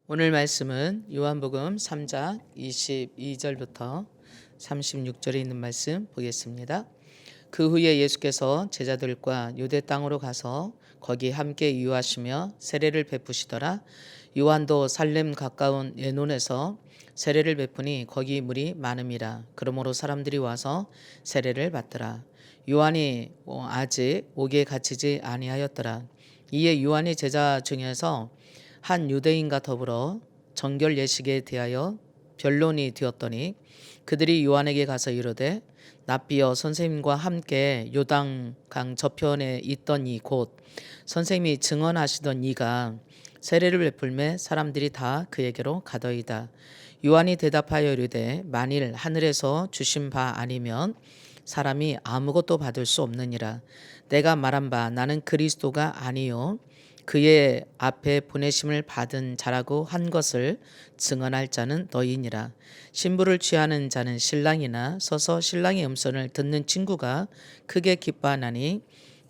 오늘 말씀은 요한복음 3장 22절부터 36절에 있는 말씀 보겠습니다. 그 후에 예수께서 제자들과 유대 땅으로 가서 거기 함께 유하시며 세례를 베푸시더라. 요한도 살렘 가까운 에논에서 세례를 베푸니 거기 물이 많음이라. 그러므로 사람들이 와서 세례를 받더라. 요한이 아직 옥에 갇히지 아니하였더라. 이에 요한이 제자 중에서 한 유대인과 더불어 정결 예식에 대하여 변론이 되었더니 그들이 요한에게 가서 이르되 납비여 선생님과 함께 요단강 저편에 있던 이 곧 선생님이 증언하시던 이가 세례를 베풀매 사람들이 다 그에게로 가더이다. 요한이 대답하여 이르되 만일 하늘에서 주신 바 아니면 사람이 아무것도 받을 수 없느니라. 내가 말한 바 나는 그리스도가 아니요 그의 앞에 보내심을 받은 자라고 한 것을 증언할 자는 너희니라. 신부를 취하는 자는 신랑이나 서서 신랑의 음성을 듣는 친구가 크게 기뻐하나니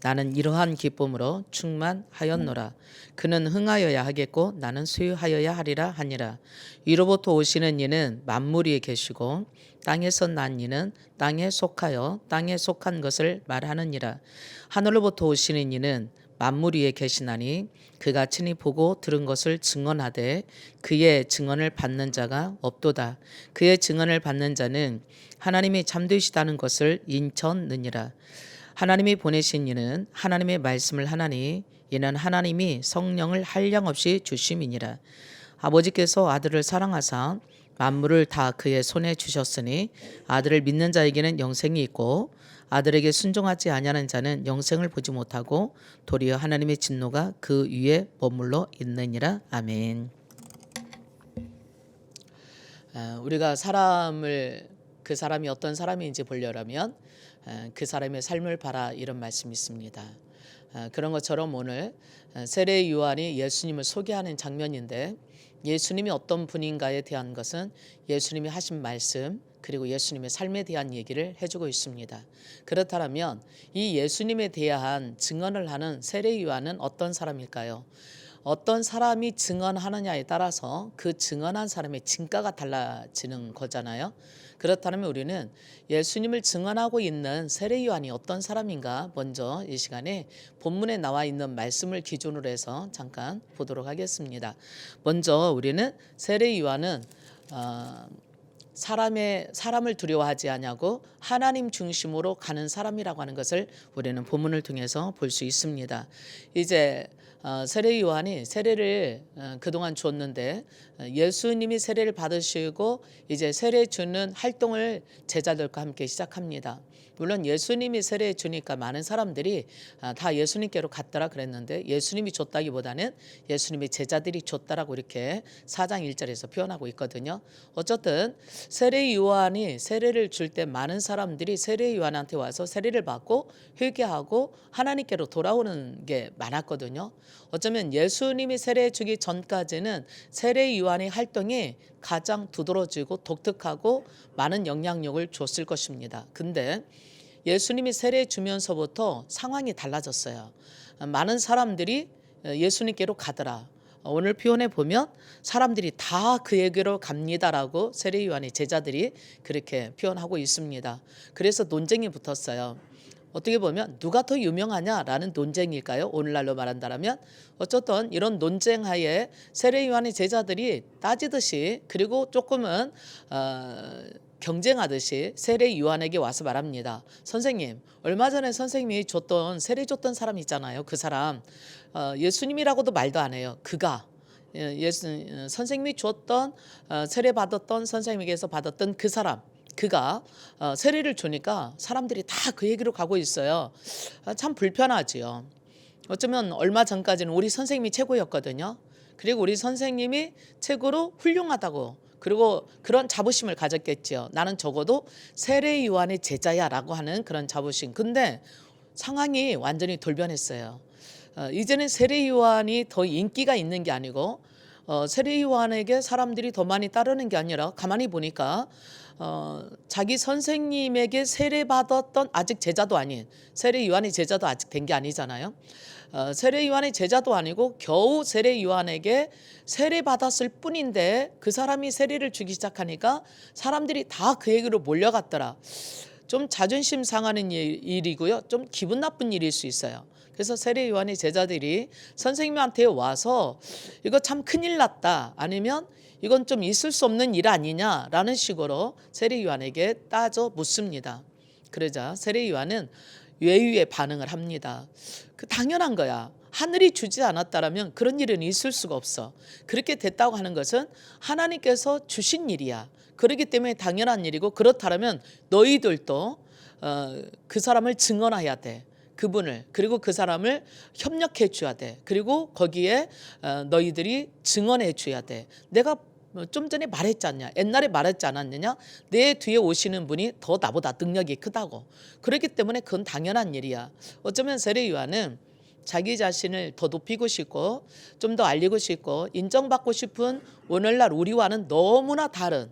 나는 이러한 기쁨으로 충만하였노라. 그는 흥하여야 하겠고 나는 소유하여야 하리라 하니라. 위로부터 오시는 이는 만물 위에 계시고 땅에서 난 이는 땅에 속하여 땅에 속한 것을 말하느니라. 하늘로부터 오시는 이는 만물 위에 계시나니 그가 친히 보고 들은 것을 증언하되 그의 증언을 받는 자가 없도다. 그의 증언을 받는 자는 하나님이 참되시다는 것을 인쳤느니라. 하나님이 보내신 이는 하나님의 말씀을 하나니 이는 하나님이 성령을 한량없이 주심이니라. 아버지께서 아들을 사랑하사 만물을 다 그의 손에 주셨으니 아들을 믿는 자에게는 영생이 있고 아들에게 순종하지 아니하는 자는 영생을 보지 못하고 도리어 하나님의 진노가 그 위에 머물러 있느니라. 아멘. 우리가 사람을 그 사람이 어떤 사람인지 보려면 그 사람의 삶을 봐라 이런 말씀이 있습니다. 그런 것처럼 오늘 세례 요한이 예수님을 소개하는 장면인데 예수님이 어떤 분인가에 대한 것은 예수님이 하신 말씀 그리고 예수님의 삶에 대한 얘기를 해주고 있습니다. 그렇다면 이 예수님에 대한 증언을 하는 세례 요한은 어떤 사람일까요? 어떤 사람이 증언하느냐에 따라서 그 증언한 사람의 진가가 달라지는 거잖아요. 그렇다면 우리는 예수님을 증언하고 있는 세례 요한이 어떤 사람인가 먼저 이 시간에 본문에 나와 있는 말씀을 기준으로 해서 잠깐 보도록 하겠습니다. 먼저 우리는 세례 요한은 사람을 두려워하지 아니하고 하나님 중심으로 가는 사람이라고 하는 것을 우리는 본문을 통해서 볼 수 있습니다. 이제 세례 요한이 세례를 그동안 줬는데 예수님이 세례를 받으시고 이제 세례 주는 활동을 제자들과 함께 시작합니다. 물론 예수님이 세례 주니까 많은 사람들이 다 예수님께로 갔더라 그랬는데 예수님이 줬다기보다는 예수님의 제자들이 줬다라고 이렇게 4장 1절에서 표현하고 있거든요. 어쨌든 세례 요한이 세례를 줄 때 많은 사람들이 세례 요한한테 와서 세례를 받고 회개하고 하나님께로 돌아오는 게 많았거든요. 어쩌면 예수님이 세례 주기 전까지는 세례 요한의 활동이 가장 두드러지고 독특하고 많은 영향력을 줬을 것입니다. 근데 예수님이 세례 주면서부터 상황이 달라졌어요. 많은 사람들이 예수님께로 가더라. 오늘 표현에 보면 사람들이 다 그에게로 갑니다라고 세례 요한의 제자들이 그렇게 표현하고 있습니다. 그래서 논쟁이 붙었어요. 어떻게 보면 누가 더 유명하냐라는 논쟁일까요? 오늘날로 말한다면 어쨌든 이런 논쟁하에 세례 요한의 제자들이 따지듯이 그리고 조금은 경쟁하듯이 세례 요한에게 와서 말합니다. 선생님, 얼마 전에 선생님이 줬던 세례 줬던 사람 있잖아요. 그 사람 예수님이라고도 말도 안 해요. 그가 선생님이 줬던 세례 받았던 선생님에게서 받았던 그 사람 그가 세례를 주니까 사람들이 다 그 얘기로 가고 있어요. 참 불편하지요. 어쩌면 얼마 전까지는 우리 선생님이 최고였거든요. 그리고 우리 선생님이 최고로 훌륭하다고 그리고 그런 자부심을 가졌겠죠. 나는 적어도 세례 요한의 제자야라고 하는 그런 자부심. 근데 상황이 완전히 돌변했어요. 이제는 세례 요한이 더 인기가 있는 게 아니고 세례 요한에게 사람들이 더 많이 따르는 게 아니라 가만히 보니까 자기 선생님에게 세례받았던 아직 제자도 아닌, 세례 요한의 제자도 아직 된 게 아니잖아요. 세례 요한의 제자도 아니고 겨우 세례 요한에게 세례받았을 뿐인데 그 사람이 세례를 주기 시작하니까 사람들이 다 그에게로 몰려갔더라. 좀 자존심 상하는 일이고요. 좀 기분 나쁜 일일 수 있어요. 그래서 세례 요한의 제자들이 선생님한테 와서 이거 참 큰일 났다, 아니면 이건 좀 있을 수 없는 일 아니냐라는 식으로 세례 요한에게 따져 묻습니다. 그러자 세례 요한은 외유의 반응을 합니다. 그 당연한 거야. 하늘이 주지 않았다라면 그런 일은 있을 수가 없어. 그렇게 됐다고 하는 것은 하나님께서 주신 일이야. 그렇기 때문에 당연한 일이고, 그렇다면 너희들도 그 사람을 증언해야 돼. 그분을, 그리고 그 사람을 협력해 줘야 돼. 그리고 거기에 너희들이 증언해 줘야 돼. 내가 좀 전에 말했지 않냐, 옛날에 말했지 않았느냐, 내 뒤에 오시는 분이 더 나보다 능력이 크다고. 그렇기 때문에 그건 당연한 일이야. 어쩌면 세례 요한은 자기 자신을 더 높이고 싶고 좀 더 알리고 싶고 인정받고 싶은 오늘날 우리와는 너무나 다른,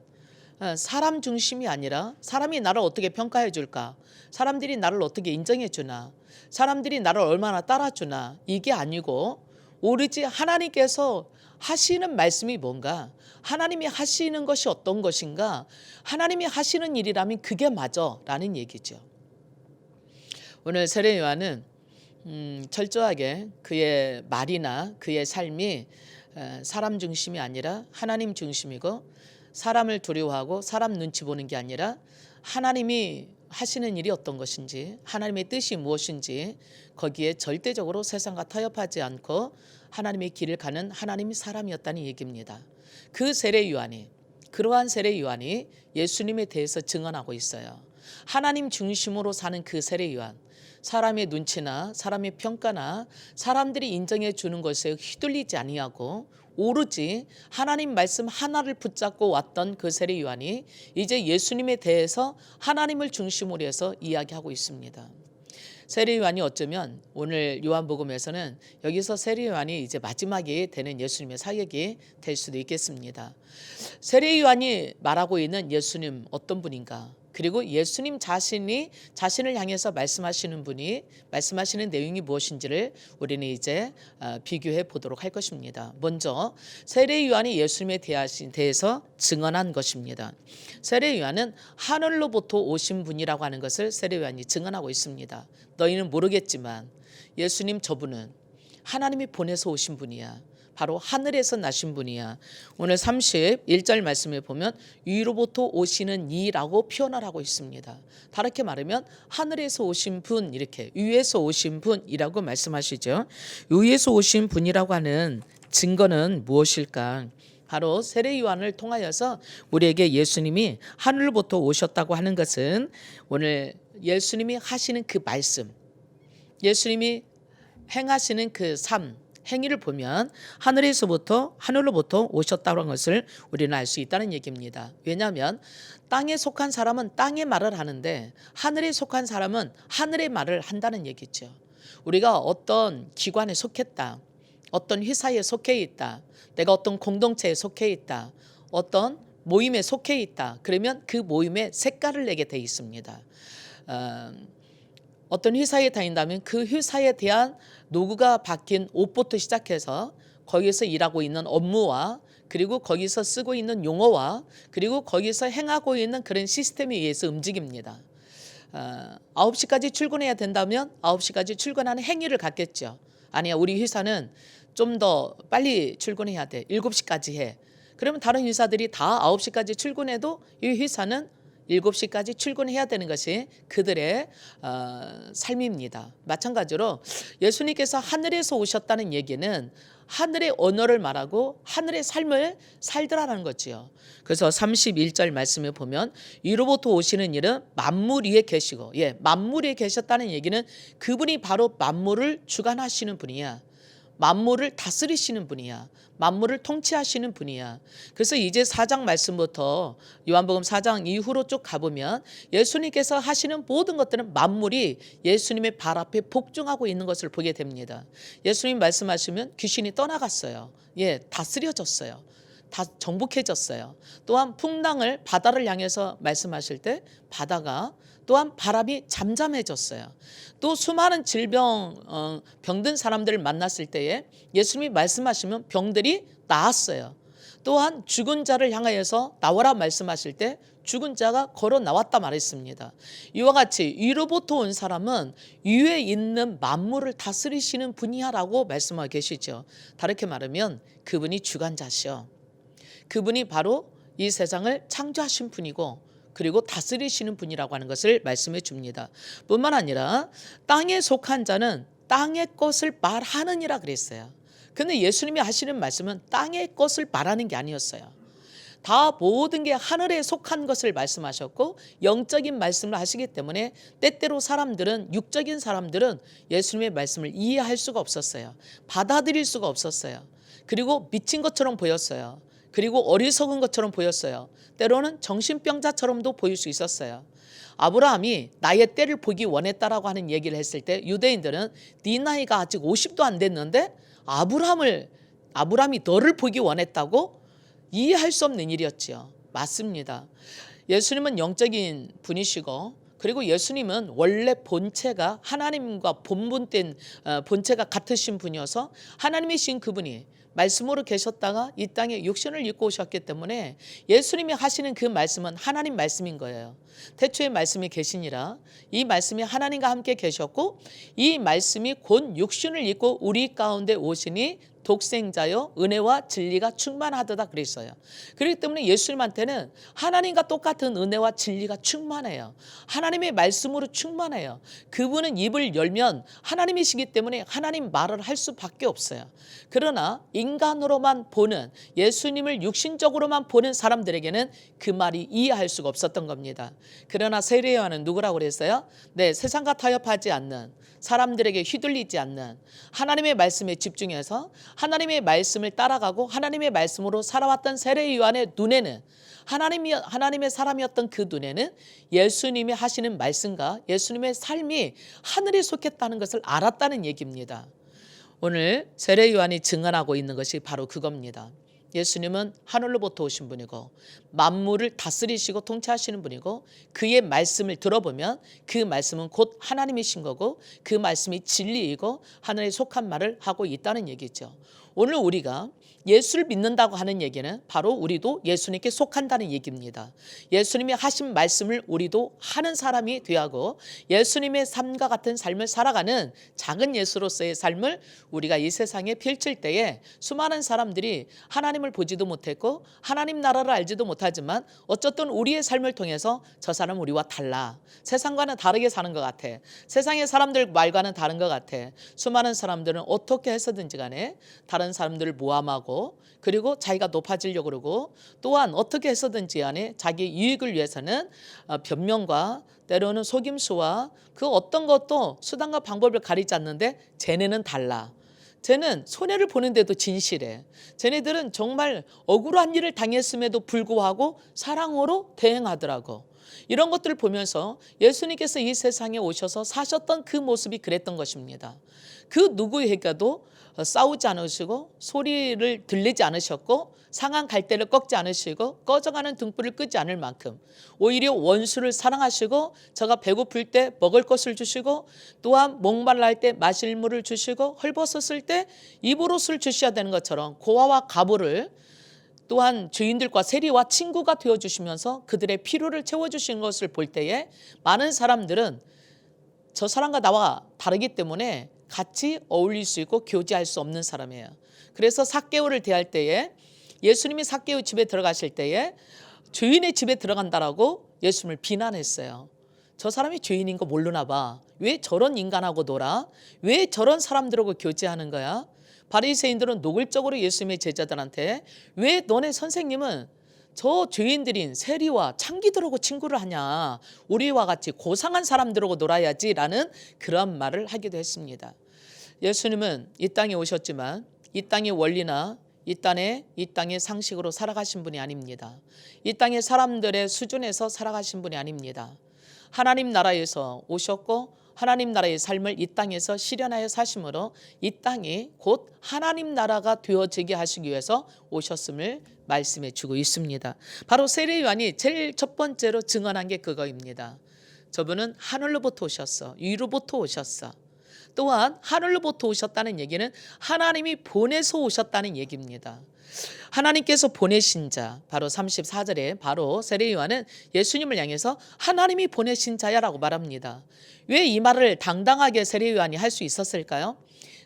사람 중심이 아니라 사람이 나를 어떻게 평가해 줄까, 사람들이 나를 어떻게 인정해 주나, 사람들이 나를 얼마나 따라주나, 이게 아니고 오로지 하나님께서 하시는 말씀이 뭔가, 하나님이 하시는 것이 어떤 것인가, 하나님이 하시는 일이라면 그게 맞아 라는 얘기죠. 오늘 세례 요한은 철저하게 그의 말이나 그의 삶이 사람 중심이 아니라 하나님 중심이고, 사람을 두려워하고 사람 눈치 보는 게 아니라 하나님이 하시는 일이 어떤 것인지, 하나님의 뜻이 무엇인지 거기에 절대적으로 세상과 타협하지 않고 하나님의 길을 가는 하나님의 사람이었다는 얘기입니다. 그 세례 요한이, 그러한 세례 요한이 예수님에 대해서 증언하고 있어요. 하나님 중심으로 사는 그 세례 요한, 사람의 눈치나 사람의 평가나 사람들이 인정해 주는 것에 휘둘리지 아니하고 오로지 하나님 말씀 하나를 붙잡고 왔던 그 세례 요한이 이제 예수님에 대해서 하나님을 중심으로 해서 이야기하고 있습니다. 세례 요한이 어쩌면 오늘 요한복음에서는 여기서 세례 요한이 이제 마지막이 되는 예수님의 사역이 될 수도 있겠습니다. 세례 요한이 말하고 있는 예수님 어떤 분인가, 그리고 예수님 자신이 자신을 향해서 말씀하시는 분이 말씀하시는 내용이 무엇인지를 우리는 이제 비교해 보도록 할 것입니다. 먼저 세례 요한이 예수님에 대해서 증언한 것입니다. 세례 요한은 하늘로부터 오신 분이라고 하는 것을 세례 요한이 증언하고 있습니다. 너희는 모르겠지만 예수님 저분은 하나님이 보내서 오신 분이야. 바로 하늘에서 나신 분이야. 오늘 31절 말씀에 보면 위로부터 오시는 이라고 표현을 하고 있습니다. 다르게 말하면 하늘에서 오신 분, 이렇게 위에서 오신 분이라고 말씀하시죠. 위에서 오신 분이라고 하는 증거는 무엇일까? 바로 세례 요한을 통하여서 우리에게 예수님이 하늘로부터 오셨다고 하는 것은 오늘 예수님이 하시는 그 말씀, 예수님이 행하시는 그 삶, 행위를 보면 하늘로부터 오셨다는 것을 우리는 알 수 있다는 얘기입니다. 왜냐하면 땅에 속한 사람은 땅의 말을 하는데 하늘에 속한 사람은 하늘의 말을 한다는 얘기죠. 우리가 어떤 기관에 속했다, 어떤 회사에 속해 있다, 내가 어떤 공동체에 속해 있다, 어떤 모임에 속해 있다, 그러면 그 모임에 색깔을 내게 돼 있습니다. 어떤 회사에 다닌다면 그 회사에 대한 노고가 박힌 옷부터 시작해서 거기서 일하고 있는 업무와, 그리고 거기서 쓰고 있는 용어와, 그리고 거기서 행하고 있는 그런 시스템에 의해서 움직입니다. 9시까지 출근해야 된다면 9시까지 출근하는 행위를 갖겠죠. 아니야, 우리 회사는 좀 더 빨리 출근해야 돼. 7시까지 해. 그러면 다른 회사들이 다 9시까지 출근해도 이 회사는 7시까지 출근해야 되는 것이 그들의 삶입니다. 마찬가지로 예수님께서 하늘에서 오셨다는 얘기는 하늘의 언어를 말하고 하늘의 삶을 살더라는 거지요. 그래서 31절 말씀에 보면 위로부터 오시는 일은 만물 위에 계시고, 만물 위에 계셨다는 얘기는 그분이 바로 만물을 주관하시는 분이야. 만물을 다스리시는 분이야. 만물을 통치하시는 분이야. 그래서 이제 4장 말씀부터 요한복음 4장 이후로 쭉 가보면 예수님께서 하시는 모든 것들은 만물이 예수님의 발 앞에 복종하고 있는 것을 보게 됩니다. 예수님 말씀하시면 귀신이 떠나갔어요. 다스려졌어요. 다 정복해졌어요. 또한 풍랑을 바다를 향해서 말씀하실 때 바다가 또한 바람이 잠잠해졌어요. 또 수많은 병든 사람들을 만났을 때에 예수님이 말씀하시면 병들이 나았어요. 또한 죽은 자를 향하여서 나와라 말씀하실 때 죽은 자가 걸어 나왔다 말했습니다. 이와 같이 위로부터 온 사람은 위에 있는 만물을 다스리시는 분이야라고 말씀하고 계시죠. 다르게 말하면 그분이 주관자시요. 그분이 바로 이 세상을 창조하신 분이고 그리고 다스리시는 분이라고 하는 것을 말씀해 줍니다. 뿐만 아니라 땅에 속한 자는 땅의 것을 말하느니라 그랬어요. 근데 예수님이 하시는 말씀은 땅의 것을 말하는 게 아니었어요. 다 모든 게 하늘에 속한 것을 말씀하셨고 영적인 말씀을 하시기 때문에 때때로 육적인 사람들은 예수님의 말씀을 이해할 수가 없었어요. 받아들일 수가 없었어요. 그리고 미친 것처럼 보였어요. 그리고 어리석은 것처럼 보였어요. 때로는 정신병자처럼도 보일 수 있었어요. 아브라함이 나의 때를 보기 원했다라고 하는 얘기를 했을 때 유대인들은 네 나이가 아직 50도 안 됐는데 아브라함이 너를 보기 원했다고? 이해할 수 없는 일이었지요. 맞습니다. 예수님은 영적인 분이시고 그리고 예수님은 원래 본체가 하나님과 본분된 본체가 같으신 분이어서 하나님이신 그분이 말씀으로 계셨다가 이 땅에 육신을 입고 오셨기 때문에 예수님이 하시는 그 말씀은 하나님 말씀인 거예요. 태초에 말씀이 계시니라. 이 말씀이 하나님과 함께 계셨고 이 말씀이 곧 육신을 입고 우리 가운데 오시니 독생자여 은혜와 진리가 충만하도다 그랬어요. 그렇기 때문에 예수님한테는 하나님과 똑같은 은혜와 진리가 충만해요. 하나님의 말씀으로 충만해요. 그분은 입을 열면 하나님이시기 때문에 하나님 말을 할 수밖에 없어요. 그러나 인간으로만 보는 예수님을 육신적으로만 보는 사람들에게는 그 말이 이해할 수가 없었던 겁니다. 그러나 세례 요한은 누구라고 그랬어요? 네, 세상과 타협하지 않는 사람들에게 휘둘리지 않는 하나님의 말씀에 집중해서 하나님의 말씀을 따라가고 하나님의 말씀으로 살아왔던 세례 요한의 눈에는 하나님의 사람이었던 그 눈에는 예수님이 하시는 말씀과 예수님의 삶이 하늘에 속했다는 것을 알았다는 얘기입니다. 오늘 세례 요한이 증언하고 있는 것이 바로 그겁니다. 예수님은 하늘로부터 오신 분이고 만물을 다스리시고 통치하시는 분이고 그의 말씀을 들어보면 그 말씀은 곧 하나님이신 거고 그 말씀이 진리이고 하늘에 속한 말을 하고 있다는 얘기죠. 오늘 우리가 예수를 믿는다고 하는 얘기는 바로 우리도 예수님께 속한다는 얘기입니다. 예수님이 하신 말씀을 우리도 하는 사람이 되고 예수님의 삶과 같은 삶을 살아가는 작은 예수로서의 삶을 우리가 이 세상에 펼칠 때에 수많은 사람들이 하나님을 보지도 못했고 하나님 나라를 알지도 못하지만 어쨌든 우리의 삶을 통해서 저 사람 우리와 달라. 세상과는 다르게 사는 것 같아. 세상의 사람들 말과는 다른 것 같아. 수많은 사람들은 어떻게 해서든지 간에 다른 사람들을 모함하고 그리고 자기가 높아지려고 그러고 또한 어떻게 해서든지 간에 자기 이익을 위해서는 변명과 때로는 속임수와 그 어떤 것도 수단과 방법을 가리지 않는데 쟤네는 달라. 쟤는 손해를 보는데도 진실해. 쟤네들은 정말 억울한 일을 당했음에도 불구하고 사랑으로 대응하더라고. 이런 것들을 보면서 예수님께서 이 세상에 오셔서 사셨던 그 모습이 그랬던 것입니다. 그 누구에게도 싸우지 않으시고 소리를 들리지 않으셨고 상한 갈대를 꺾지 않으시고 꺼져가는 등불을 끄지 않을 만큼 오히려 원수를 사랑하시고 저가 배고플 때 먹을 것을 주시고 또한 목말라 할 때 마실 물을 주시고 헐벗었을 때 입을 옷을 주셔야 되는 것처럼 고아와 가부를 또한 죄인들과 세리와 친구가 되어주시면서 그들의 필요를 채워주신 것을 볼 때에 많은 사람들은 저 사람과 나와 다르기 때문에 같이 어울릴 수 있고 교제할 수 없는 사람이에요. 그래서 삭개오를 대할 때에 예수님이 삭개오 집에 들어가실 때에 죄인의 집에 들어간다라고 예수님을 비난했어요. 저 사람이 죄인인 거 모르나 봐. 왜 저런 인간하고 놀아? 왜 저런 사람들하고 교제하는 거야? 바리새인들은 노골적으로 예수님의 제자들한테 왜 너네 선생님은 저 죄인들인 세리와 창기들하고 친구를 하냐? 우리와 같이 고상한 사람들하고 놀아야지라는 그런 말을 하기도 했습니다. 예수님은 이 땅에 오셨지만 이 땅의 원리나 이 땅의 상식으로 살아가신 분이 아닙니다. 이 땅의 사람들의 수준에서 살아가신 분이 아닙니다. 하나님 나라에서 오셨고 하나님 나라의 삶을 이 땅에서 실현하여 사심으로 이 땅이 곧 하나님 나라가 되어지게 하시기 위해서 오셨음을 말씀해 주고 있습니다. 바로 세례 요한이 제일 첫 번째로 증언한 게 그거입니다. 저분은 하늘로부터 오셨어. 위로부터 오셨어. 또한 하늘로부터 오셨다는 얘기는 하나님이 보내서 오셨다는 얘기입니다. 하나님께서 보내신 자, 바로 34절에 바로 세례 요한은 예수님을 향해서 하나님이 보내신 자야라고 말합니다. 왜 이 말을 당당하게 세례 요한이 할 수 있었을까요?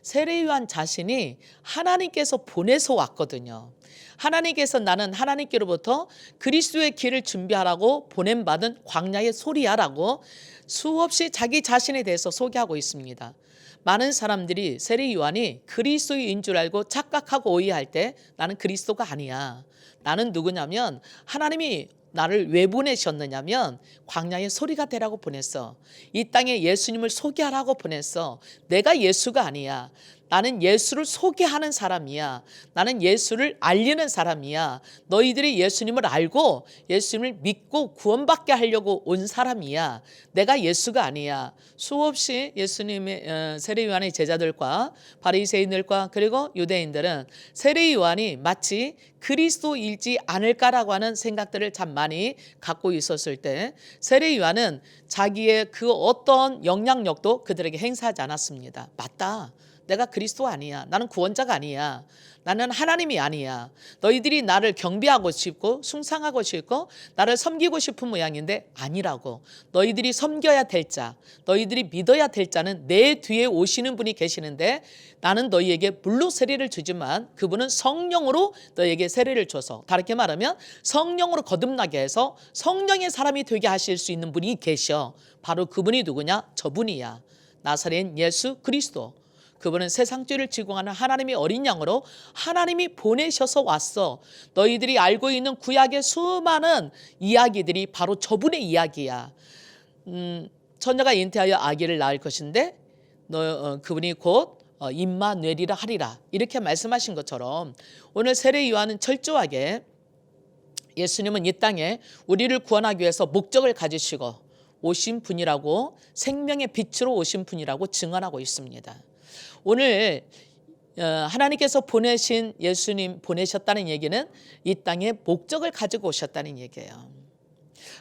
세례 요한 자신이 하나님께서 보내서 왔거든요. 하나님께서 나는 하나님께로부터 그리스도의 길을 준비하라고 보냄받은 광야의 소리야라고 수없이 자기 자신에 대해서 소개하고 있습니다. 많은 사람들이 세례 요한이 그리스도인 줄 알고 착각하고 오해할 때 나는 그리스도가 아니야. 나는 누구냐면 하나님이 나를 왜 보내셨느냐면 광야의 소리가 되라고 보냈어. 이 땅에 예수님을 소개하라고 보냈어. 내가 예수가 아니야. 나는 예수를 소개하는 사람이야. 나는 예수를 알리는 사람이야. 너희들이 예수님을 알고 예수님을 믿고 구원받게 하려고 온 사람이야. 내가 예수가 아니야. 수없이 예수님의 세례 요한의 제자들과 바리새인들과 그리고 유대인들은 세례 요한이 마치 그리스도일지 않을까라고 하는 생각들을 참 많이 갖고 있었을 때 세례 요한은 자기의 그 어떤 영향력도 그들에게 행사하지 않았습니다. 맞다. 내가 그리스도 아니야. 나는 구원자가 아니야. 나는 하나님이 아니야. 너희들이 나를 경배하고 싶고 숭상하고 싶고 나를 섬기고 싶은 모양인데 아니라고. 너희들이 섬겨야 될 자, 너희들이 믿어야 될 자는 내 뒤에 오시는 분이 계시는데 나는 너희에게 물로 세례를 주지만 그분은 성령으로 너희에게 세례를 줘서, 다르게 말하면 성령으로 거듭나게 해서 성령의 사람이 되게 하실 수 있는 분이 계셔. 바로 그분이 누구냐? 저분이야. 나사렛 예수 그리스도. 그분은 세상 죄를 지고 가는 하나님의 어린 양으로 하나님이 보내셔서 왔어. 너희들이 알고 있는 구약의 수많은 이야기들이 바로 저분의 이야기야. 처녀가 잉태하여 아기를 낳을 것인데 그분이 곧 임마누엘이라 하리라. 이렇게 말씀하신 것처럼 오늘 세례 요한은 철저하게 예수님은 이 땅에 우리를 구원하기 위해서 목적을 가지시고 오신 분이라고, 생명의 빛으로 오신 분이라고 증언하고 있습니다. 오늘 하나님께서 보내신 예수님 보내셨다는 얘기는 이 땅에 목적을 가지고 오셨다는 얘기예요.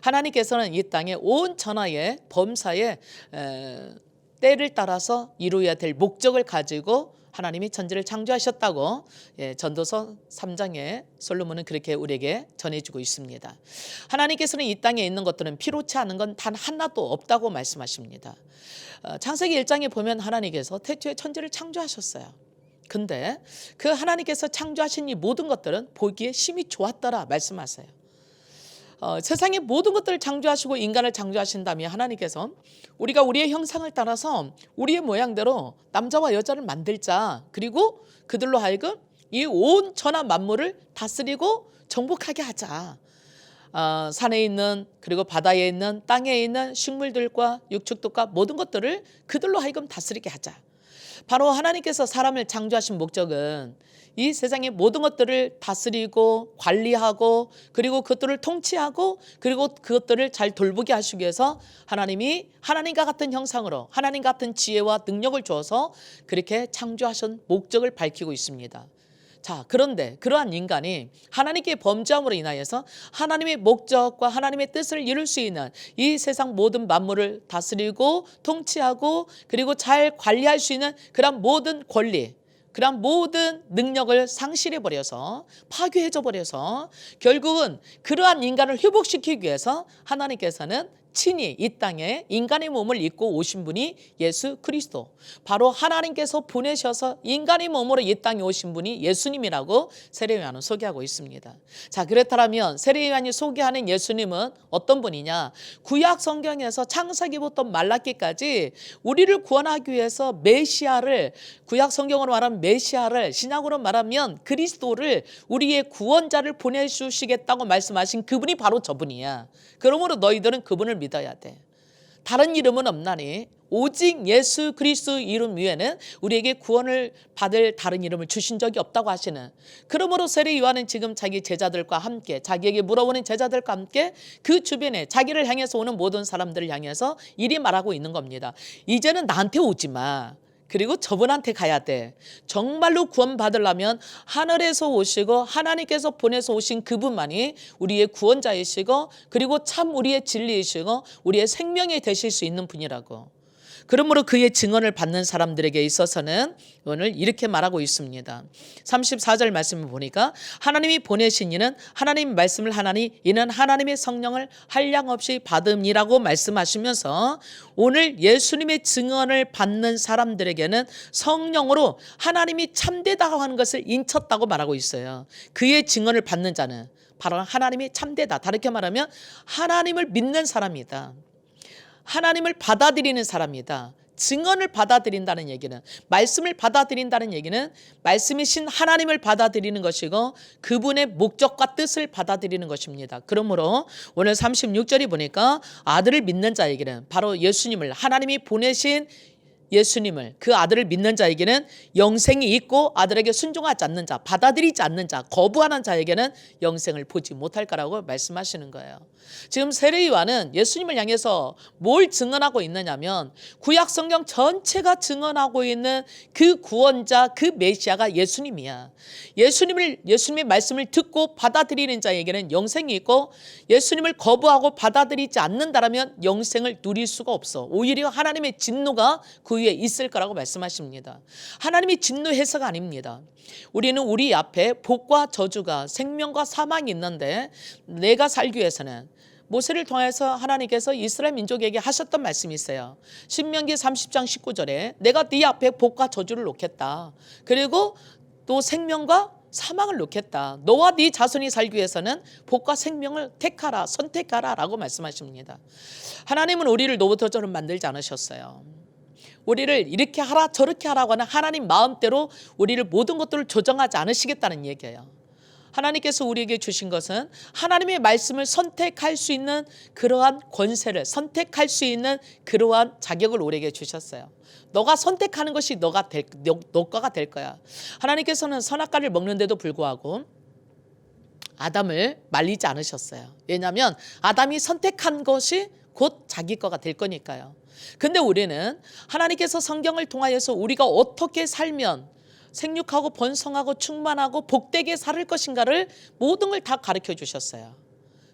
하나님께서는 이 땅에 온 천하의 범사의 때를 따라서 이루어야 될 목적을 가지고 하나님이 천지를 창조하셨다고 전도서 3장에 솔로몬은 그렇게 우리에게 전해주고 있습니다. 하나님께서는 이 땅에 있는 것들은 필요치 않은 건 단 하나도 없다고 말씀하십니다. 창세기 1장에 보면 하나님께서 태초에 천지를 창조하셨어요. 근데 그 하나님께서 창조하신 이 모든 것들은 보기에 심히 좋았더라 말씀하세요. 세상의 모든 것들을 창조하시고 인간을 창조하신다면 하나님께서 우리가 우리의 형상을 따라서 우리의 모양대로 남자와 여자를 만들자. 그리고 그들로 하여금 이 온 천하 만물을 다스리고 정복하게 하자. 산에 있는 그리고 바다에 있는 땅에 있는 식물들과 육축들과 모든 것들을 그들로 하여금 다스리게 하자. 바로 하나님께서 사람을 창조하신 목적은 이 세상의 모든 것들을 다스리고 관리하고 그리고 그것들을 통치하고 그리고 그것들을 잘 돌보게 하시기 위해서 하나님이 하나님과 같은 형상으로 하나님 같은 지혜와 능력을 주어서 그렇게 창조하신 목적을 밝히고 있습니다. 자, 그런데 그러한 인간이 하나님께 범죄함으로 인하여서 하나님의 목적과 하나님의 뜻을 이룰 수 있는 이 세상 모든 만물을 다스리고 통치하고 그리고 잘 관리할 수 있는 그런 모든 권리, 그런 모든 능력을 상실해 버려서 파괴해져 버려서 결국은 그러한 인간을 회복시키기 위해서 하나님께서는 친히 이 땅에 인간의 몸을 입고 오신 분이 예수 그리스도, 바로 하나님께서 보내셔서 인간의 몸으로 이 땅에 오신 분이 예수님이라고 세례 요한은 소개하고 있습니다. 자, 그렇다면 세례 요한이 소개하는 예수님은 어떤 분이냐? 구약 성경에서 창세기부터 말라기까지 우리를 구원하기 위해서 메시아를, 구약 성경으로 말하면 메시아를, 신약으로 말하면 그리스도를, 우리의 구원자를 보내주시겠다고 말씀하신 그분이 바로 저분이야. 그러므로 너희들은 그분을 믿어야 돼. 다른 이름은 없나니 오직 예수 그리스도 이름 위에는 우리에게 구원을 받을 다른 이름을 주신 적이 없다고 하시는, 그러므로 세례 요한은 지금 자기 제자들과 함께, 자기에게 물어보는 제자들과 함께 그 주변에 자기를 향해서 오는 모든 사람들을 향해서 이리 말하고 있는 겁니다. 이제는 나한테 오지 마. 그리고 저분한테 가야 돼. 정말로 구원 받으려면 하늘에서 오시고 하나님께서 보내서 오신 그분만이 우리의 구원자이시고, 그리고 참 우리의 진리이시고 우리의 생명이 되실 수 있는 분이라고. 그러므로 그의 증언을 받는 사람들에게 있어서는 오늘 이렇게 말하고 있습니다. 34절 말씀을 보니까 하나님이 보내신 이는 하나님 말씀을 하나니 이는 하나님의 성령을 한량없이 받음이라고 말씀하시면서, 오늘 예수님의 증언을 받는 사람들에게는 성령으로 하나님이 참되다고 하는 것을 인쳤다고 말하고 있어요. 그의 증언을 받는 자는 바로 하나님이 참되다, 다르게 말하면 하나님을 믿는 사람이다. 하나님을 받아들이는 사람이다. 증언을 받아들인다는 얘기는, 말씀을 받아들인다는 얘기는 말씀이신 하나님을 받아들이는 것이고 그분의 목적과 뜻을 받아들이는 것입니다. 그러므로 오늘 36절이 보니까 아들을 믿는 자에게는, 바로 예수님을, 하나님이 보내신 예수님을, 그 아들을 믿는 자에게는 영생이 있고, 아들에게 순종하지 않는 자, 받아들이지 않는 자, 거부하는 자에게는 영생을 보지 못할 거라고 말씀하시는 거예요. 지금 세례 요한은 예수님을 향해서 뭘 증언하고 있느냐면, 구약 성경 전체가 증언하고 있는 그 구원자, 그 메시아가 예수님이야. 예수님의 말씀을 듣고 받아들이는 자에게는 영생이 있고, 예수님을 거부하고 받아들이지 않는다라면 영생을 누릴 수가 없어. 오히려 하나님의 진노가 그 위에 있을 거라고 말씀하십니다. 하나님이 진노해서가 아닙니다. 우리는 우리 앞에 복과 저주가, 생명과 사망이 있는데, 내가 살기 위해서는 모세를 통해서 하나님께서 이스라엘 민족에게 하셨던 말씀이 있어요. 신명기 30장 19절에 내가 네 앞에 복과 저주를 놓겠다. 그리고 또 생명과 사망을 놓겠다. 너와 네 자손이 살기 위해서는 복과 생명을 택하라, 선택하라 라고 말씀하십니다. 하나님은 우리를 노부터처럼 만들지 않으셨어요. 우리를 이렇게 하라 저렇게 하라고 하는 하나님 마음대로 우리를 모든 것들을 조정하지 않으시겠다는 얘기예요. 하나님께서 우리에게 주신 것은 하나님의 말씀을 선택할 수 있는 그러한 권세를, 선택할 수 있는 그러한 자격을 우리에게 주셨어요. 너가 선택하는 것이 너 거가 될 거야. 하나님께서는 선악과를 먹는데도 불구하고 아담을 말리지 않으셨어요. 왜냐하면 아담이 선택한 것이 곧 자기 거가 될 거니까요. 근데 우리는 하나님께서 성경을 통하여서 우리가 어떻게 살면 생육하고 번성하고 충만하고 복되게 살 것인가를 모든 걸 다 가르쳐 주셨어요.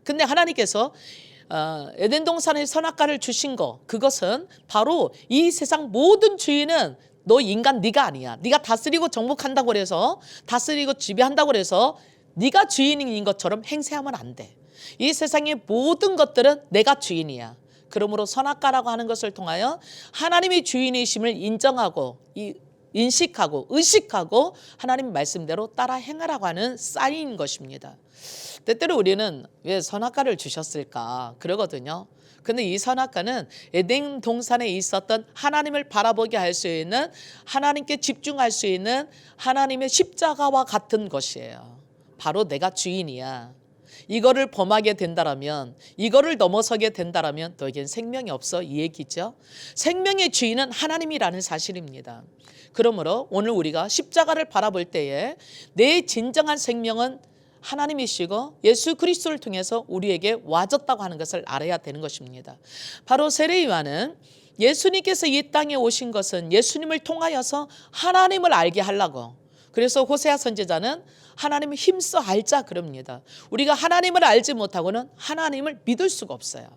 근데 하나님께서 에덴 동산의 선악과를 주신 거, 그것은 바로 이 세상 모든 주인은 너 인간 네가 아니야. 네가 다스리고 정복한다고 해서, 다스리고 지배한다고 해서 네가 주인인 것처럼 행세하면 안 돼. 이 세상의 모든 것들은 내가 주인이야. 그러므로 선악과라고 하는 것을 통하여 하나님의 주인이심을 인정하고 인식하고 의식하고 하나님 말씀대로 따라 행하라고 하는 사인인 것입니다. 때때로 우리는 왜 선악과를 주셨을까 그러거든요. 근데 이 선악과는 에덴 동산에 있었던 하나님을 바라보게 할 수 있는, 하나님께 집중할 수 있는 하나님의 십자가와 같은 것이에요. 바로 내가 주인이야. 이거를 범하게 된다라면, 이거를 넘어서게 된다라면 너에겐 생명이 없어, 이 얘기죠. 생명의 주인은 하나님이라는 사실입니다. 그러므로 오늘 우리가 십자가를 바라볼 때에 내 진정한 생명은 하나님이시고 예수 그리스도를 통해서 우리에게 와졌다고 하는 것을 알아야 되는 것입니다. 바로 세례 요한은 예수님께서 이 땅에 오신 것은 예수님을 통하여서 하나님을 알게 하려고, 그래서 호세아 선지자는 하나님을 힘써 알자 그럽니다. 우리가 하나님을 알지 못하고는 하나님을 믿을 수가 없어요.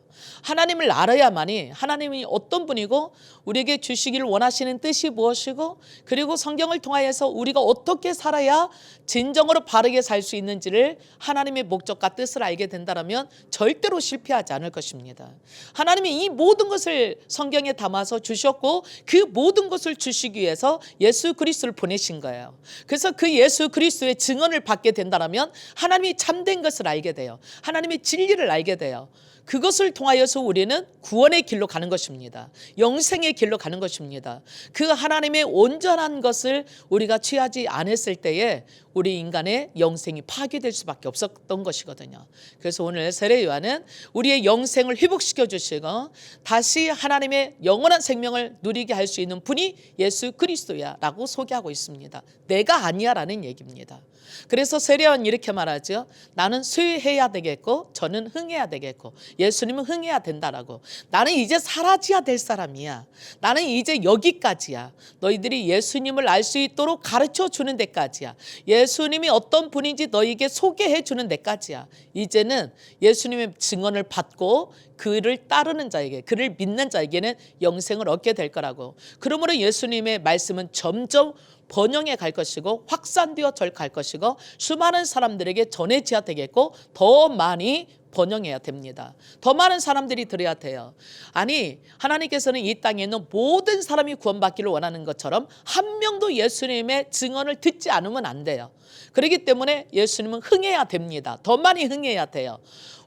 하나님을 알아야만이 하나님이 어떤 분이고 우리에게 주시기를 원하시는 뜻이 무엇이고, 그리고 성경을 통하여서 우리가 어떻게 살아야 진정으로 바르게 살 수 있는지를, 하나님의 목적과 뜻을 알게 된다면 절대로 실패하지 않을 것입니다. 하나님이 이 모든 것을 성경에 담아서 주셨고 그 모든 것을 주시기 위해서 예수 그리스도를 보내신 거예요. 그래서 그 예수 그리스도의 증언을 받게 된다면 하나님이 참된 것을 알게 돼요. 하나님의 진리를 알게 돼요. 그것을 통하여서 우리는 구원의 길로 가는 것입니다. 영생의 길로 가는 것입니다. 그 하나님의 온전한 것을 우리가 취하지 않았을 때에 우리 인간의 영생이 파괴될 수밖에 없었던 것이거든요. 그래서 오늘 세례 요한은 우리의 영생을 회복시켜 주시고 다시 하나님의 영원한 생명을 누리게 할 수 있는 분이 예수 그리스도야 라고 소개하고 있습니다. 내가 아니야 라는 얘기입니다. 그래서 세례 요한은 이렇게 말하죠. 나는 쇠해야 되겠고 저는 흥해야 되겠고 예수님은 흥해야 된다라고. 나는 이제 사라져야 될 사람이야. 나는 이제 여기까지야. 너희들이 예수님을 알 수 있도록 가르쳐 주는 데까지야. 예수님이 어떤 분인지 너희에게 소개해 주는 데까지야. 이제는 예수님의 증언을 받고 그를 따르는 자에게, 그를 믿는 자에게는 영생을 얻게 될 거라고. 그러므로 예수님의 말씀은 점점 번영해 갈 것이고 확산되어 갈 것이고 수많은 사람들에게 전해져야 되겠고 더 많이 번영해야 됩니다. 더 많은 사람들이 들어야 돼요. 아니, 하나님께서는 이 땅에 있는 모든 사람이 구원받기를 원하는 것처럼 한 명도 예수님의 증언을 듣지 않으면 안 돼요. 그렇기 때문에 예수님은 흥해야 됩니다. 더 많이 흥해야 돼요.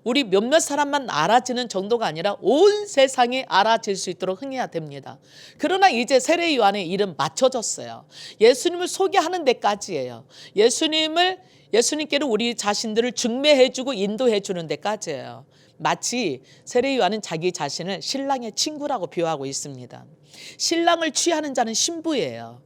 우리 몇몇 사람만 알아지는 정도가 아니라 온 세상이 알아질 수 있도록 흥해야 됩니다. 그러나 이제 세례 요한의 일은 맞춰졌어요. 예수님을 소개하는 데까지예요. 예수님께로 우리 자신들을 중매해주고 인도해주는 데까지예요. 마치 세례 요한은 자기 자신을 신랑의 친구라고 비유하고 있습니다. 신랑을 취하는 자는 신부예요.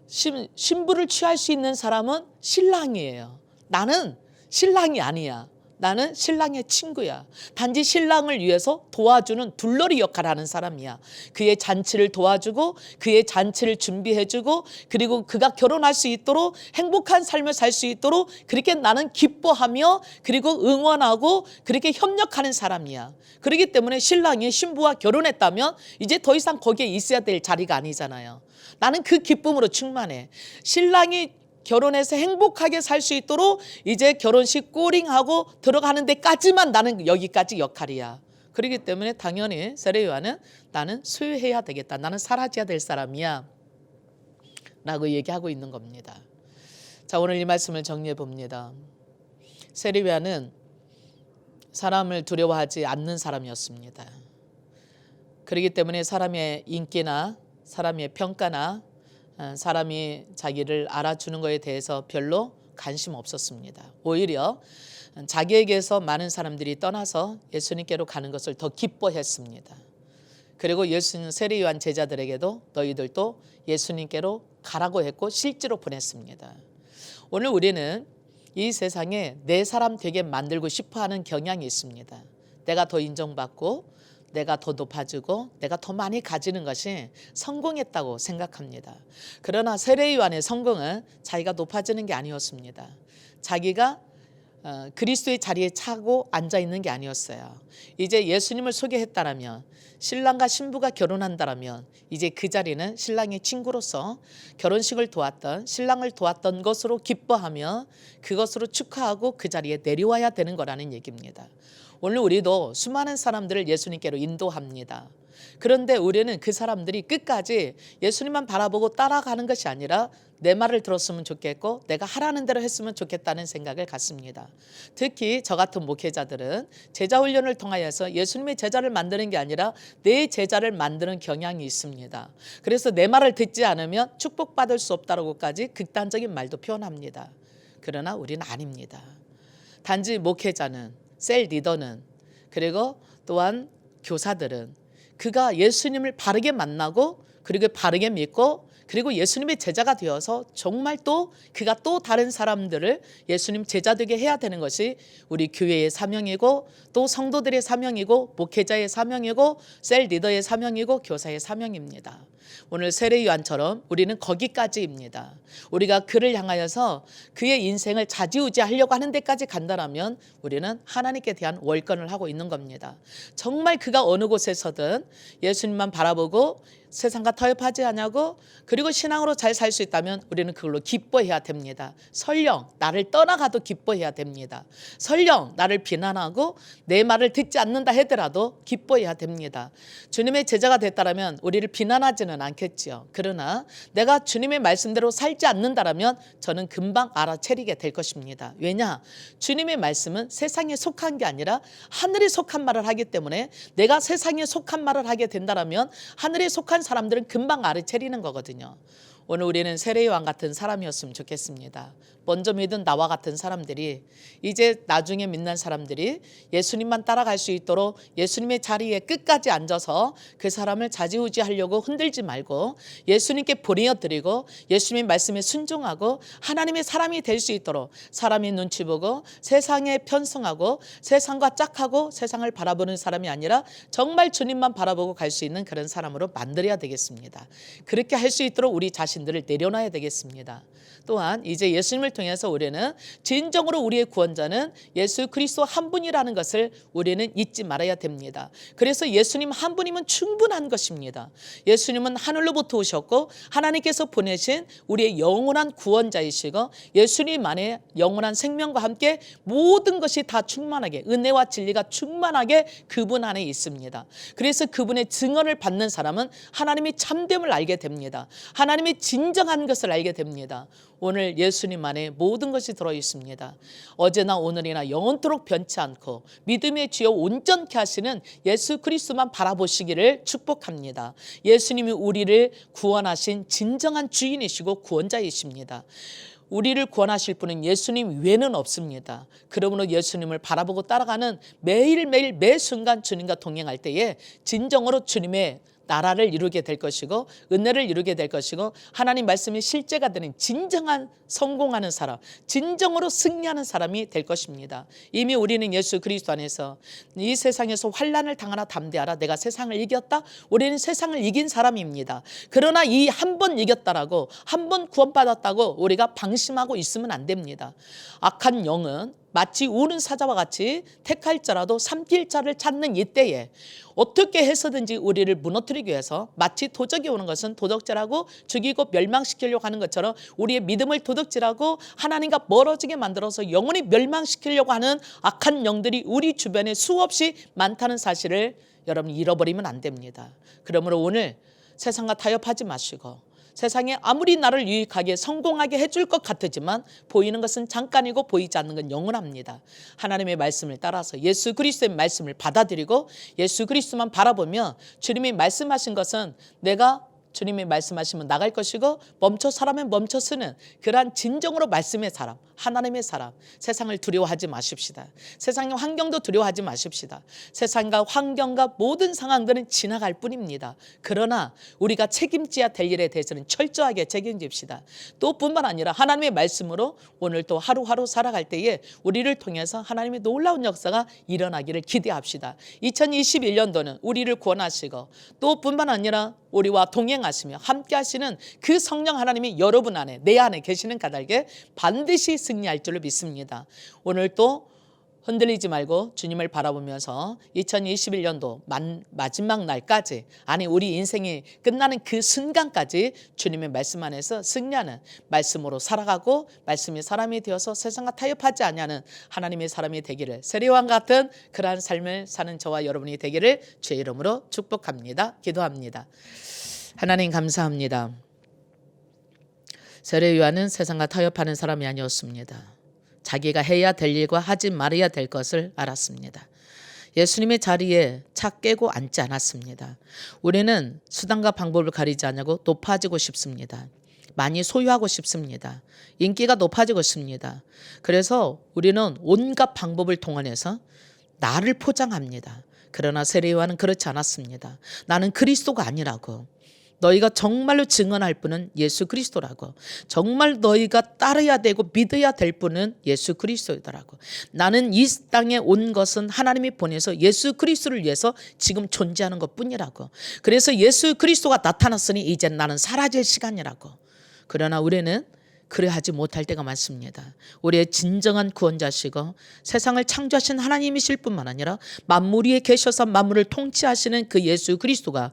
신부를 취할 수 있는 사람은 신랑이에요. 나는 신랑이 아니야. 나는 신랑의 친구야. 단지 신랑을 위해서 도와주는 둘러리 역할을 하는 사람이야. 그의 잔치를 도와주고 그의 잔치를 준비해주고 그리고 그가 결혼할 수 있도록 행복한 삶을 살 수 있도록 그렇게 나는 기뻐하며 그리고 응원하고 그렇게 협력하는 사람이야. 그렇기 때문에 신랑이 신부와 결혼했다면 이제 더 이상 거기에 있어야 될 자리가 아니잖아요. 나는 그 기쁨으로 충만해. 신랑이 결혼해서 행복하게 살 수 있도록 이제 결혼식 꼬링하고 들어가는 데까지만 나는 여기까지 역할이야. 그렇기 때문에 당연히 세례 요한은 나는 수유해야 되겠다. 나는 사라져야 될 사람이야 라고 얘기하고 있는 겁니다. 자, 오늘 이 말씀을 정리해 봅니다. 세례 요한은 사람을 두려워하지 않는 사람이었습니다. 그렇기 때문에 사람의 인기나 사람의 평가나 사람이 자기를 알아주는 것에 대해서 별로 관심 없었습니다. 오히려 자기에게서 많은 사람들이 떠나서 예수님께로 가는 것을 더 기뻐했습니다. 그리고 예수님 세례 요한 제자들에게도 너희들도 예수님께로 가라고 했고 실제로 보냈습니다. 오늘 우리는 이 세상에 내 사람 되게 만들고 싶어하는 경향이 있습니다. 내가 더 인정받고 내가 더 높아지고 내가 더 많이 가지는 것이 성공했다고 생각합니다. 그러나 세례 요한의 성공은 자기가 높아지는 게 아니었습니다. 자기가 그리스도의 자리에 차고 앉아 있는 게 아니었어요. 이제 예수님을 소개했다라면 신랑과 신부가 결혼한다라면 이제 그 자리는 신랑의 친구로서 결혼식을 도왔던 신랑을 도왔던 것으로 기뻐하며 그것으로 축하하고 그 자리에 내려와야 되는 거라는 얘기입니다. 오늘 우리도 수많은 사람들을 예수님께로 인도합니다. 그런데 우리는 그 사람들이 끝까지 예수님만 바라보고 따라가는 것이 아니라 내 말을 들었으면 좋겠고 내가 하라는 대로 했으면 좋겠다는 생각을 갖습니다. 특히 저 같은 목회자들은 제자 훈련을 통하여서 예수님의 제자를 만드는 게 아니라 내 제자를 만드는 경향이 있습니다. 그래서 내 말을 듣지 않으면 축복받을 수 없다고까지 극단적인 말도 표현합니다. 그러나 우리는 아닙니다. 단지 목회자는 셀 리더는 그리고 또한 교사들은 그가 예수님을 바르게 만나고 그리고 바르게 믿고 그리고 예수님의 제자가 되어서 정말 또 그가 또 다른 사람들을 예수님 제자 되게 해야 되는 것이 우리 교회의 사명이고 또 성도들의 사명이고 목회자의 사명이고 셀 리더의 사명이고 교사의 사명입니다. 오늘 세례 요한처럼 우리는 거기까지입니다. 우리가 그를 향하여서 그의 인생을 좌지우지하려고 하는 데까지 간다면 우리는 하나님께 대한 월권을 하고 있는 겁니다. 정말 그가 어느 곳에서든 예수님만 바라보고 세상과 타협하지 않냐고. 그리고 신앙으로 잘 살 수 있다면 우리는 그걸로 기뻐해야 됩니다. 설령 나를 떠나가도 기뻐해야 됩니다. 설령 나를 비난하고 내 말을 듣지 않는다 하더라도 기뻐해야 됩니다. 주님의 제자가 됐다면 우리를 비난하지는 않겠지요. 그러나 내가 주님의 말씀대로 살지 않는다면 저는 금방 알아채리게 될 것입니다. 왜냐? 주님의 말씀은 세상에 속한 게 아니라 하늘에 속한 말을 하기 때문에 내가 세상에 속한 말을 하게 된다면 하늘에 속한 사람들은 금방 알아채리는 거거든요. 오늘 우리는 세례요한 같은 사람이었으면 좋겠습니다. 먼저 믿은 나와 같은 사람들이 이제 나중에 믿는 사람들이 예수님만 따라갈 수 있도록 예수님의 자리에 끝까지 앉아서 그 사람을 좌지우지하려고 흔들지 말고 예수님께 보내어드리고 예수님의 말씀에 순종하고 하나님의 사람이 될 수 있도록 사람의 눈치 보고 세상에 편승하고 세상과 짝하고 세상을 바라보는 사람이 아니라 정말 주님만 바라보고 갈 수 있는 그런 사람으로 만들어야 되겠습니다. 그렇게 할 수 있도록 우리 자신들을 내려놔야 되겠습니다. 또한 이제 예수님을 통해서 우리는 진정으로 우리의 구원자는 예수 그리스도 한 분이라는 것을 우리는 잊지 말아야 됩니다. 그래서 예수님 한 분이면 충분한 것입니다. 예수님은 하늘로부터 오셨고 하나님께서 보내신 우리의 영원한 구원자이시고 예수님 안에 영원한 생명과 함께 모든 것이 다 충만하게 은혜와 진리가 충만하게 그분 안에 있습니다. 그래서 그분의 증언을 받는 사람은 하나님의 참됨을 알게 됩니다. 하나님의 진정한 것을 알게 됩니다. 오늘 예수님 안에 모든 것이 들어 있습니다. 어제나 오늘이나 영원토록 변치 않고 믿음의 주여 온전케 하시는 예수 그리스도만 바라보시기를 축복합니다. 예수님이 우리를 구원하신 진정한 주인이시고 구원자이십니다. 우리를 구원하실 분은 예수님 외에는 없습니다. 그러므로 예수님을 바라보고 따라가는 매일매일 매 순간 주님과 동행할 때에 진정으로 주님의 나라를 이루게 될 것이고 은혜를 이루게 될 것이고 하나님 말씀이 실제가 되는 진정한 성공하는 사람, 진정으로 승리하는 사람이 될 것입니다. 이미 우리는 예수 그리스도 안에서 이 세상에서 환난을 당하나 담대하라. 내가 세상을 이겼다. 우리는 세상을 이긴 사람입니다. 그러나 이 한 번 이겼다라고 한 번 구원받았다고 우리가 방심하고 있으면 안 됩니다. 악한 영은 마치 우는 사자와 같이 택할 자라도 삼킬 자를 찾는 이때에 어떻게 해서든지 우리를 무너뜨리기 위해서 마치 도적이 오는 것은 도적질하고 죽이고 멸망시키려고 하는 것처럼 우리의 믿음을 도둑질하고 하나님과 멀어지게 만들어서 영원히 멸망시키려고 하는 악한 영들이 우리 주변에 수없이 많다는 사실을 여러분 잃어버리면 안 됩니다. 그러므로 오늘 세상과 타협하지 마시고 세상에 아무리 나를 유익하게 성공하게 해줄 것 같지만 보이는 것은 잠깐이고 보이지 않는 건 영원합니다. 하나님의 말씀을 따라서 예수 그리스도의 말씀을 받아들이고 예수 그리스도만 바라보며 주님이 말씀하신 것은 내가 주님이 말씀하시면 나갈 것이고 멈춰 서라면 멈춰 서는 그러한 진정으로 말씀의 사람, 하나님의 사람. 세상을 두려워하지 마십시다. 세상의 환경도 두려워하지 마십시다. 세상과 환경과 모든 상황들은 지나갈 뿐입니다. 그러나 우리가 책임져야 될 일에 대해서는 철저하게 책임집시다. 또 뿐만 아니라 하나님의 말씀으로 오늘 또 하루하루 살아갈 때에 우리를 통해서 하나님의 놀라운 역사가 일어나기를 기대합시다. 2021년도는 우리를 구원하시고 또 뿐만 아니라 우리와 동행하시며 함께 하시는 그 성령 하나님이 여러분 안에 내 안에 계시는 까닭에 반드시 승리할 줄로 믿습니다. 오늘 또 흔들리지 말고 주님을 바라보면서 2021년도 마지막 날까지 아니 우리 인생이 끝나는 그 순간까지 주님의 말씀 안에서 승리하는 말씀으로 살아가고 말씀의 사람이 되어서 세상과 타협하지 않냐는 하나님의 사람이 되기를 세례요한 같은 그러한 삶을 사는 저와 여러분이 되기를 주의 이름으로 축복합니다. 기도합니다. 하나님 감사합니다. 세례요한은 세상과 타협하는 사람이 아니었습니다. 자기가 해야 될 일과 하지 말아야 될 것을 알았습니다. 예수님의 자리에 차 깨고 앉지 않았습니다. 우리는 수단과 방법을 가리지 않고 높아지고 싶습니다. 많이 소유하고 싶습니다. 인기가 높아지고 싶습니다. 그래서 우리는 온갖 방법을 동원해서 나를 포장합니다. 그러나 세례요한은 그렇지 않았습니다. 나는 그리스도가 아니라고. 너희가 정말로 증언할 분은 예수 그리스도라고. 정말 너희가 따라야 되고 믿어야 될 분은 예수 그리스도이더라고. 나는 이 땅에 온 것은 하나님이 보내서 예수 그리스도를 위해서 지금 존재하는 것뿐이라고. 그래서 예수 그리스도가 나타났으니 이제 나는 사라질 시간이라고. 그러나 우리는 그래하지 못할 때가 많습니다. 우리의 진정한 구원자시고 세상을 창조하신 하나님이실 뿐만 아니라 만물 위에 계셔서 만물을 통치하시는 그 예수 그리스도가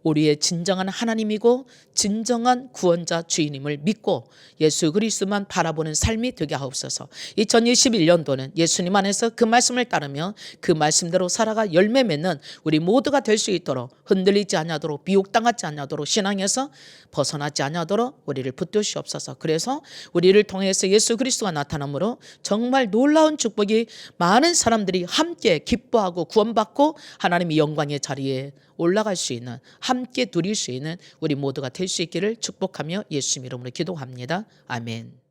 우리의 진정한 하나님이고 진정한 구원자 주인임을 믿고 예수 그리스도만 바라보는 삶이 되게 하옵소서. 2021년도는 예수님 안에서 그 말씀을 따르며 그 말씀대로 살아가 열매 맺는 우리 모두가 될 수 있도록, 흔들리지 아니하도록, 미혹당하지 아니하도록, 신앙에서 벗어나지 아니하도록 우리를 붙드시옵소서. 그래서 우리를 통해서 예수 그리스도가 나타남으로 정말 놀라운 축복이 많은 사람들이 함께 기뻐하고 구원받고 하나님의 영광의 자리에 올라갈 수 있는, 함께 누릴 수 있는 우리 모두가 될 수 있기를 축복하며 예수 이름으로 기도합니다. 아멘.